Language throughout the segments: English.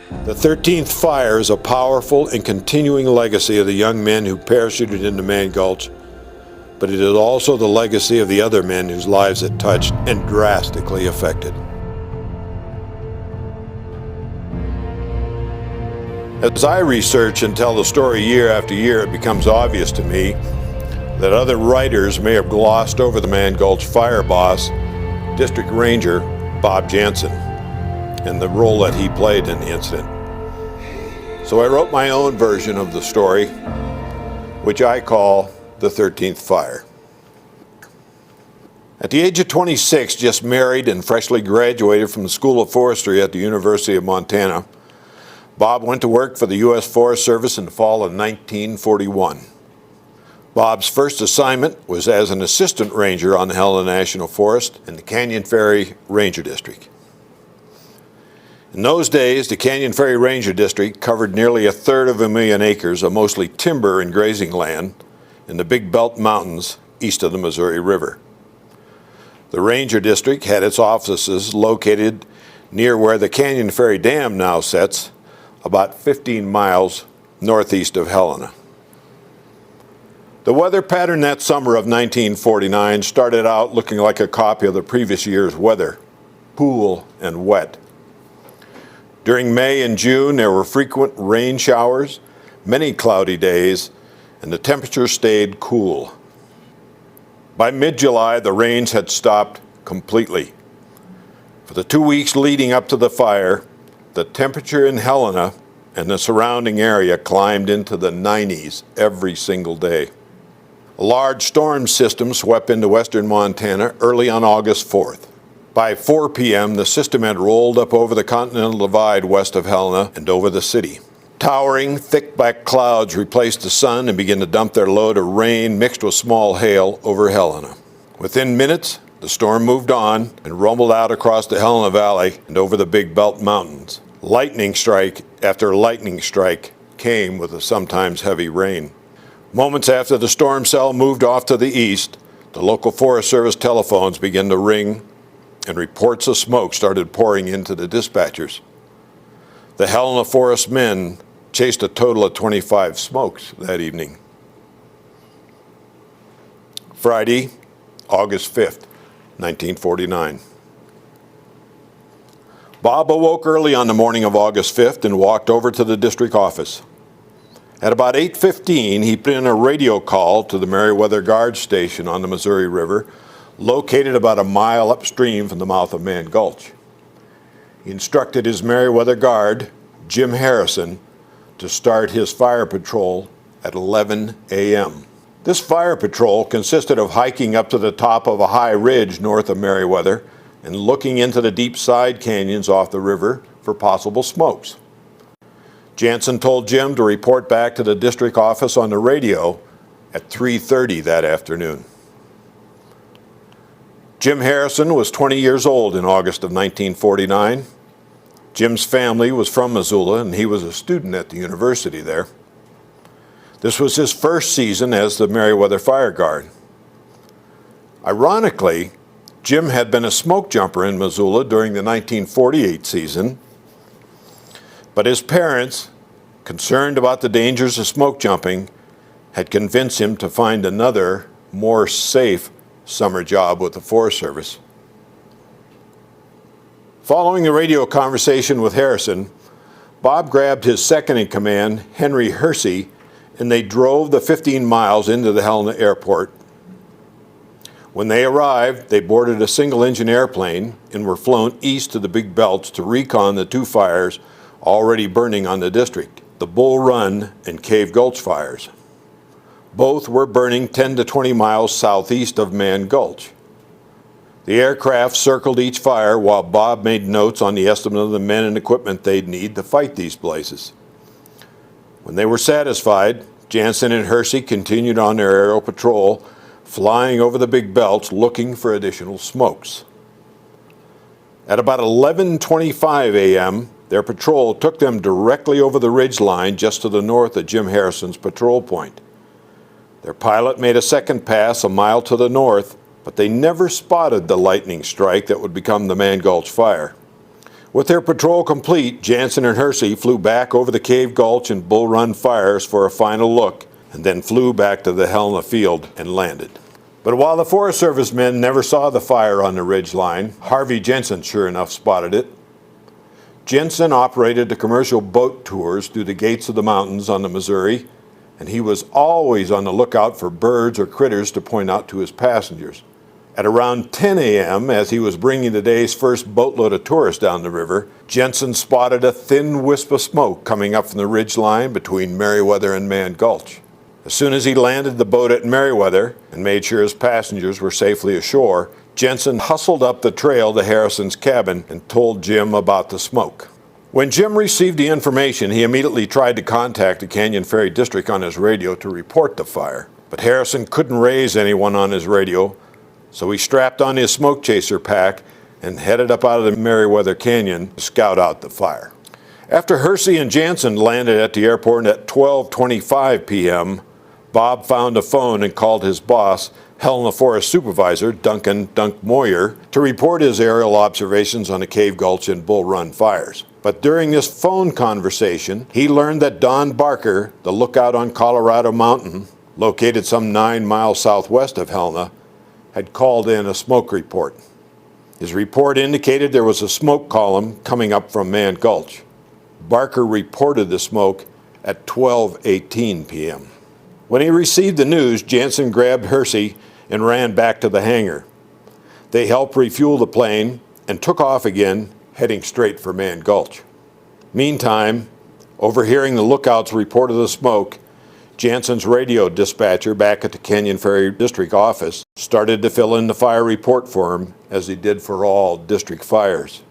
The 13th Fire is a powerful and continuing legacy of the young men who parachuted into Mann Gulch, but it is also the legacy of the other men whose lives it touched and drastically affected. As I research and tell the story year after year, it becomes obvious to me that other writers may have glossed over the Mann Gulch fire boss, District Ranger Bob Jansson, and the role that he played in the incident. So I wrote my own version of the story, which I call the 13th Fire. At the age of 26, just married and freshly graduated from the School of Forestry at the University of Montana, Bob went to work for the U.S. Forest Service in the fall of 1941. Bob's first assignment was as an assistant ranger on the Helena National Forest in the Canyon Ferry Ranger District. In those days, the Canyon Ferry Ranger District covered nearly 1/3 acres of mostly timber and grazing land in the Big Belt Mountains east of the Missouri River. The Ranger District had its offices located near where the Canyon Ferry Dam now sits, about 15 miles northeast of Helena. The weather pattern that summer of 1949 started out looking like a copy of the previous year's weather, cool and wet. During May and June, there were frequent rain showers, many cloudy days, and the temperature stayed cool. By mid-July, the rains had stopped completely. For the 2 weeks leading up to the fire, the temperature in Helena and the surrounding area climbed into the 90s every single day. A large storm system swept into western Montana early on August 4th. By 4 p.m., the system had rolled up over the Continental Divide west of Helena and over the city. Towering, thick black clouds replaced the sun and began to dump their load of rain mixed with small hail over Helena. Within minutes, the storm moved on and rumbled out across the Helena Valley and over the Big Belt Mountains. Lightning strike after lightning strike came with the sometimes heavy rain. Moments after the storm cell moved off to the east, the local Forest Service telephones began to ring and reports of smoke started pouring into the dispatchers. The Helena Forest men chased a total of 25 smokes that evening. Friday, August 5th, 1949. Bob awoke early on the morning of August 5th and walked over to the district office. At about 8:15, he put in a radio call to the Meriwether Guard Station on the Missouri River, located about a mile upstream from the mouth of Mann Gulch. He instructed his Meriwether Guard, Jim Harrison, to start his fire patrol at 11 a.m. This fire patrol consisted of hiking up to the top of a high ridge north of Meriwether and looking into the deep side canyons off the river for possible smokes. Jansson told Jim to report back to the district office on the radio at 3:30 that afternoon. Jim Harrison was 20 years old in August of 1949. Jim's family was from Missoula, and he was a student at the university there. This was his first season as the Meriwether Fire Guard. Ironically, Jim had been a smoke jumper in Missoula during the 1948 season, but his parents, concerned about the dangers of smoke jumping, had convinced him to find another, more safe summer job with the Forest Service. Following the radio conversation with Harrison, Bob grabbed his second-in-command, Henry Hersey, and they drove the 15 miles into the Helena airport. When they arrived, they boarded a single-engine airplane and were flown east to the Big Belts to recon the two fires already burning on the district, the Bull Run and Cave Gulch fires. Both were burning 10 to 20 miles southeast of Mann Gulch. The aircraft circled each fire while Bob made notes on the estimate of the men and equipment they'd need to fight these blazes. When they were satisfied, Jansson and Hersey continued on their aerial patrol, flying over the Big Belts looking for additional smokes. At about 11:25 a.m., their patrol took them directly over the ridge line just to the north of Jim Harrison's patrol point. Their pilot made a second pass a mile to the north, but they never spotted the lightning strike that would become the Mann Gulch fire. With their patrol complete, Jansson and Hersey flew back over the Cave Gulch and Bull Run fires for a final look, and then flew back to the Helena field and landed. But while the Forest Service men never saw the fire on the ridge line, Harvey Jansson sure enough spotted it. Jansson operated the commercial boat tours through the gates of the mountains on the Missouri, and he was always on the lookout for birds or critters to point out to his passengers. At around 10 a.m., as he was bringing the day's first boatload of tourists down the river, Jansson spotted a thin wisp of smoke coming up from the ridge line between Meriwether and Mann Gulch. As soon as he landed the boat at Meriwether and made sure his passengers were safely ashore, Jansson hustled up the trail to Harrison's cabin and told Jim about the smoke. When Jim received the information, he immediately tried to contact the Canyon Ferry District on his radio to report the fire. But Harrison couldn't raise anyone on his radio, so he strapped on his smoke chaser pack and headed up out of the Meriwether Canyon to scout out the fire. After Hersey and Jansson landed at the airport at 12:25 p.m., Bob found a phone and called his boss, Helena Forest Supervisor Dunk Moyer, to report his aerial observations on the Cave Gulch and Bull Run fires. But during this phone conversation, he learned that Don Barker, the lookout on Colorado Mountain, located some 9 miles southwest of Helena, had called in a smoke report. His report indicated there was a smoke column coming up from Mann Gulch. Barker reported the smoke at 12:18 p.m. When he received the news, Jansson grabbed Hersey and ran back to the hangar. They helped refuel the plane and took off again, heading straight for Mann Gulch. Meantime, overhearing the lookout's report of the smoke, Jansson's radio dispatcher back at the Canyon Ferry District office started to fill in the fire report for him, as he did for all district fires.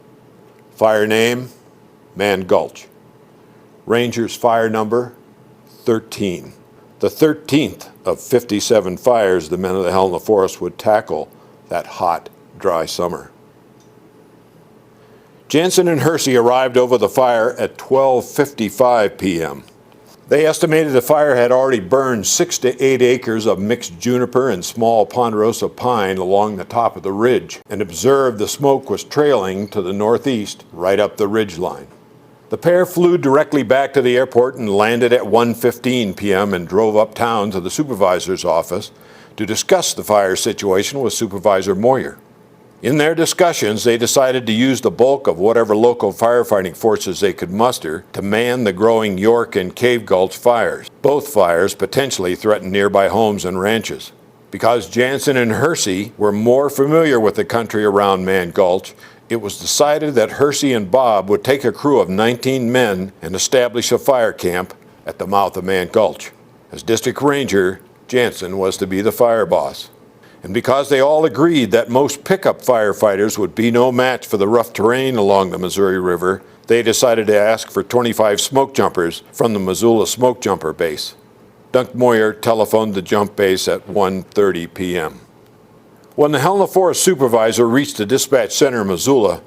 Fire name, Mann Gulch. Ranger's fire number, 13. The 13th of 57 fires the men of the Helena Forest would tackle that hot, dry summer. Jansson and Hersey arrived over the fire at 12:55 p.m. They estimated the fire had already burned 6 to 8 acres of mixed juniper and small ponderosa pine along the top of the ridge, and observed the smoke was trailing to the northeast right up the ridge line. The pair flew directly back to the airport and landed at 1:15 p.m. and drove uptown to the supervisor's office to discuss the fire situation with Supervisor Moyer. In their discussions, they decided to use the bulk of whatever local firefighting forces they could muster to man the growing York and Cave Gulch fires. Both fires potentially threatened nearby homes and ranches. Because Jansson and Hersey were more familiar with the country around Mann Gulch, it was decided that Hersey and Bob would take a crew of 19 men and establish a fire camp at the mouth of Mann Gulch. As district ranger, Jansson was to be the fire boss. And because they all agreed that most pickup firefighters would be no match for the rough terrain along the Missouri River, they decided to ask for 25 smoke jumpers from the Missoula Smoke Jumper Base. Dunk Moyer telephoned the jump base at 1:30 p.m. When the Helena Forest supervisor reached the dispatch center in Missoula,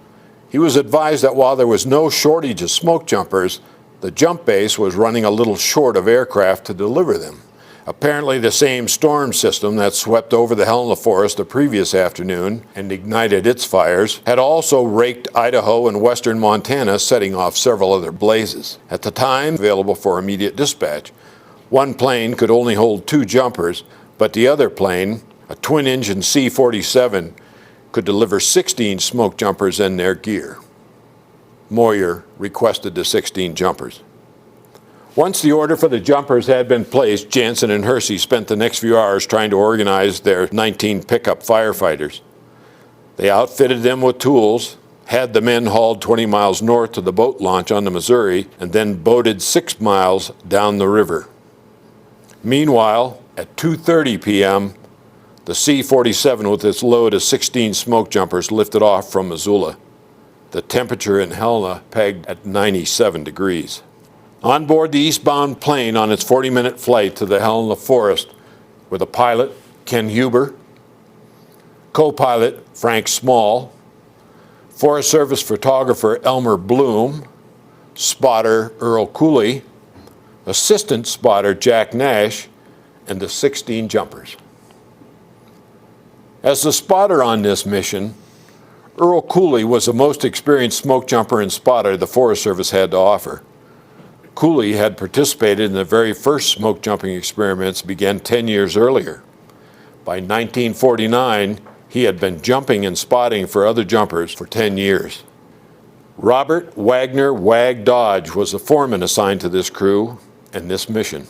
he was advised that while there was no shortage of smoke jumpers, the jump base was running a little short of aircraft to deliver them. Apparently the same storm system that swept over the Helena Forest the previous afternoon and ignited its fires had also raked Idaho and western Montana, setting off several other blazes. At the time available for immediate dispatch, one plane could only hold 2 jumpers, but the other plane, a twin-engine C-47, could deliver 16 smoke jumpers and their gear. Moyer requested the 16 jumpers. Once the order for the jumpers had been placed, Jansson and Hersey spent the next few hours trying to organize their 19 pickup firefighters. They outfitted them with tools, had the men hauled 20 miles north to the boat launch on the Missouri, and then boated 6 miles down the river. Meanwhile, at 2:30 p.m., the C-47 with its load of 16 smoke jumpers lifted off from Missoula. The temperature in Helena pegged at 97 degrees. On board the eastbound plane on its 40-minute flight to the Helena Forest were the pilot, Ken Huber, co-pilot, Frank Small, Forest Service photographer Elmer Bloom, spotter Earl Cooley, assistant spotter Jack Nash, and the 16 jumpers. As the spotter on this mission, Earl Cooley was the most experienced smoke jumper and spotter the Forest Service had to offer. Cooley had participated in the very first smoke jumping experiments began 10 years earlier. By 1949, he had been jumping and spotting for other jumpers for 10 years. Robert Wagner Wag Dodge was the foreman assigned to this crew and this mission.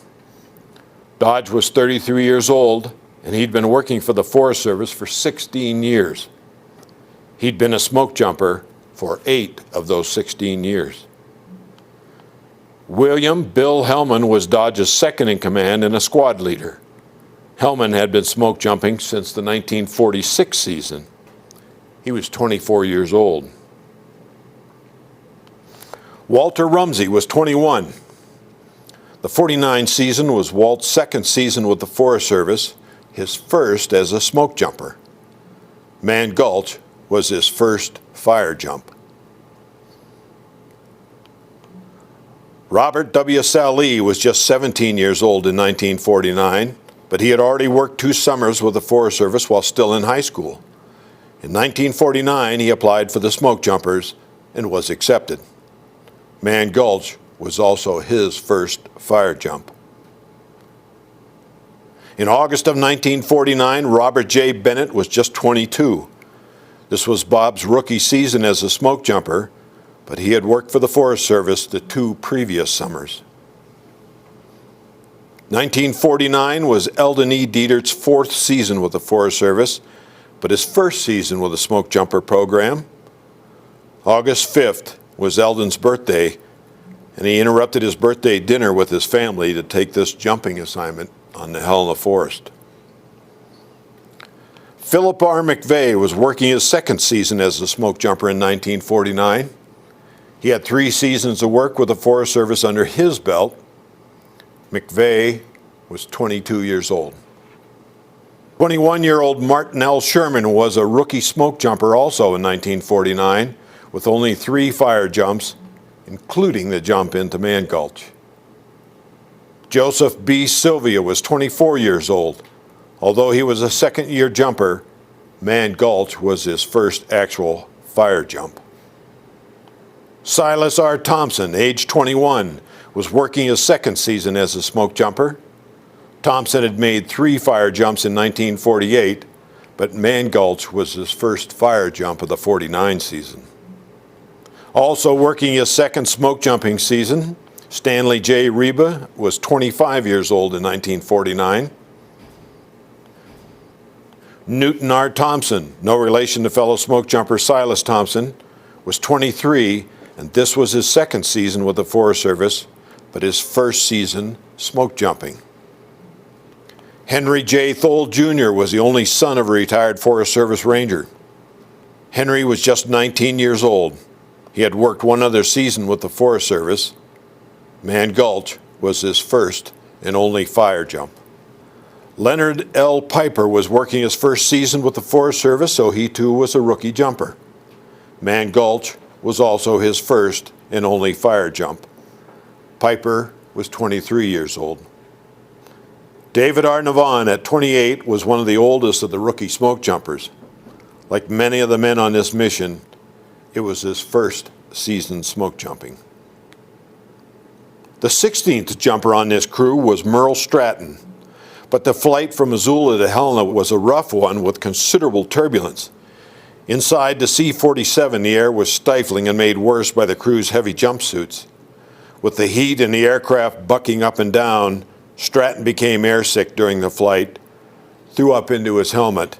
Dodge was 33 years old, and he'd been working for the Forest Service for 16 years. He'd been a smoke jumper for 8 of those 16 years. William Bill Hellman was Dodge's second in command and a squad leader. Hellman had been smoke jumping since the 1946 season. He was 24 years old. Walter Rumsey was 21. The 49 season was Walt's second season with the Forest Service, his first as a smoke jumper. Mann Gulch was his first fire jump. Robert W. Sallee was just 17 years old in 1949, but he had already worked 2 summers with the Forest Service while still in high school. In 1949, he applied for the smoke jumpers and was accepted. Mann Gulch was also his first fire jump. In August of 1949, Robert J. Bennett was just 22. This was Bob's rookie season as a smoke jumper, but he had worked for the Forest Service the 2 previous summers. 1949 was Eldon E. Dietert's 4th season with the Forest Service, but his first season with the smoke jumper program. August 5th was Eldon's birthday, and he interrupted his birthday dinner with his family to take this jumping assignment on the Helena Forest. Philip R. McVeigh was working his second season as a smoke jumper in 1949. He had 3 seasons of work with the Forest Service under his belt. McVeigh was 22 years old. 21-year-old Martin L. Sherman was a rookie smoke jumper also in 1949, with only 3 fire jumps, including the jump into Mann Gulch. Joseph B. Sylvia was 24 years old. Although he was a second-year jumper, Mann Gulch was his first actual fire jump. Silas R. Thompson, age 21, was working his second season as a smoke jumper. Thompson had made 3 fire jumps in 1948, but Mann Gulch was his first fire jump of the 49 season. Also working his second smoke jumping season, Stanley J. Reba was 25 years old in 1949. Newton R. Thompson, no relation to fellow smoke jumper Silas Thompson, was 23, and this was his second season with the Forest Service, but his first season smoke jumping. Henry J. Thole Jr. was the only son of a retired Forest Service Ranger. Henry was just 19 years old. He had worked 1 other season with the Forest Service. Mann Gulch was his first and only fire jump. Leonard L. Piper was working his first season with the Forest Service, so he too was a rookie jumper. Mann Gulch was also his first and only fire jump. Piper was 23 years old. David R. Navon, at 28, was one of the oldest of the rookie smoke jumpers. Like many of the men on this mission, it was his first season smoke jumping. The 16th jumper on this crew was Merle Stratton, but the flight from Missoula to Helena was a rough one with considerable turbulence. Inside the C-47, the air was stifling and made worse by the crew's heavy jumpsuits. With the heat and the aircraft bucking up and down, Stratton became airsick during the flight, threw up into his helmet,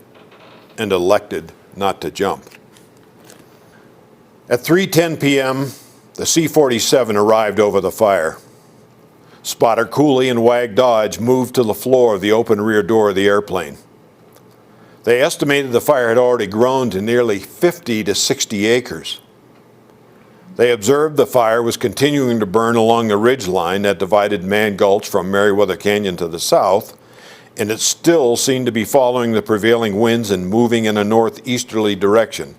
and elected not to jump. At 3:10 p.m., the C-47 arrived over the fire. Spotter Cooley and Wag Dodge moved to the floor of the open rear door of the airplane. They estimated the fire had already grown to nearly 50 to 60 acres. They observed the fire was continuing to burn along the ridge line that divided Mann Gulch from Meriwether Canyon to the south, and it still seemed to be following the prevailing winds and moving in a northeasterly direction.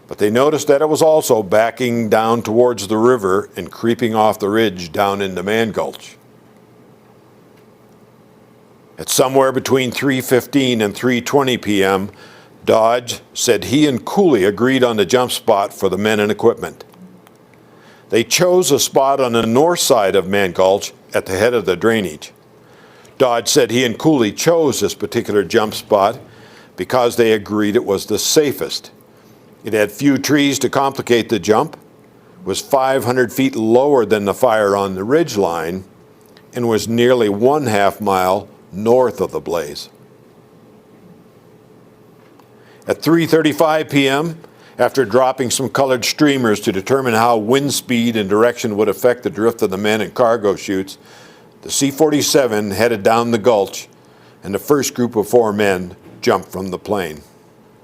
But they noticed that it was also backing down towards the river and creeping off the ridge down into Mann Gulch. At somewhere between 3:15 and 3:20 p.m., Dodge said he and Cooley agreed on the jump spot for the men and equipment. They chose a spot on the north side of Mann Gulch at the head of the drainage. Dodge said he and Cooley chose this particular jump spot because they agreed it was the safest. It had few trees to complicate the jump, was 500 feet lower than the fire on the ridge line, and was nearly 1/2 mile north of the blaze. At 3:35 p.m., after dropping some colored streamers to determine how wind speed and direction would affect the drift of the men and cargo chutes, the C-47 headed down the gulch, and the first group of 4 men jumped from the plane.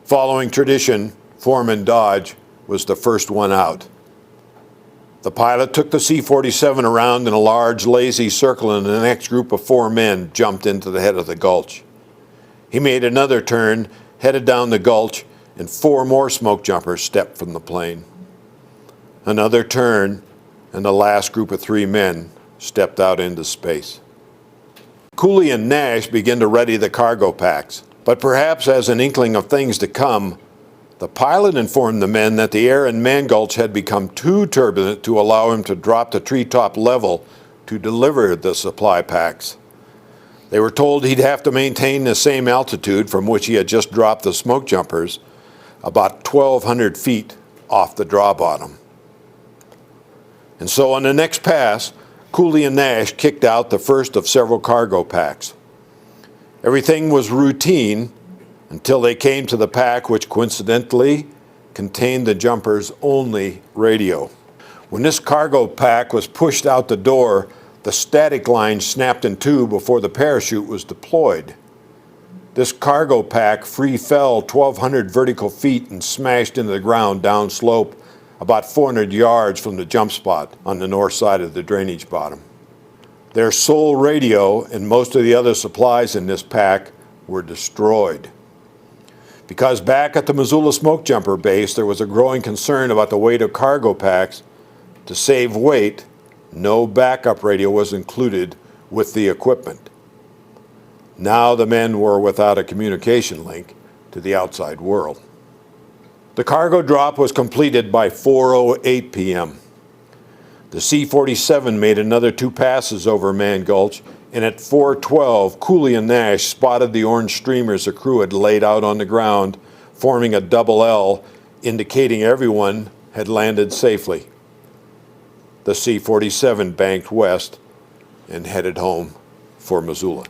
Following tradition, Foreman Dodge was the first one out. The pilot took the C-47 around in a large, lazy circle, and the next group of 4 men jumped into the head of the gulch. He made another turn, headed down the gulch, and 4 more smoke jumpers stepped from the plane. Another turn, and the last group of 3 men stepped out into space. Cooley and Nash began to ready the cargo packs, but perhaps as an inkling of things to come, the pilot informed the men that the air in Mann Gulch had become too turbulent to allow him to drop to treetop level to deliver the supply packs. They were told he'd have to maintain the same altitude from which he had just dropped the smoke jumpers, about 1,200 feet off the draw bottom. And so on the next pass, Cooley and Nash kicked out the first of several cargo packs. Everything was routine until they came to the pack which coincidentally contained the jumper's only radio. When this cargo pack was pushed out the door, the static line snapped in 2 before the parachute was deployed. This cargo pack free fell 1,200 vertical feet and smashed into the ground downslope about 400 yards from the jump spot on the north side of the drainage bottom. Their sole radio and most of the other supplies in this pack were destroyed. Because back at the Missoula smoke jumper base there was a growing concern about the weight of cargo packs, to save weight, no backup radio was included with the equipment. Now the men were without a communication link to the outside world. The cargo drop was completed by 4:08 p.m. The C-47 made another 2 passes over Mann Gulch, and at 4:12, Cooley and Nash spotted the orange streamers the crew had laid out on the ground, forming a double L, indicating everyone had landed safely. The C-47 banked west and headed home for Missoula.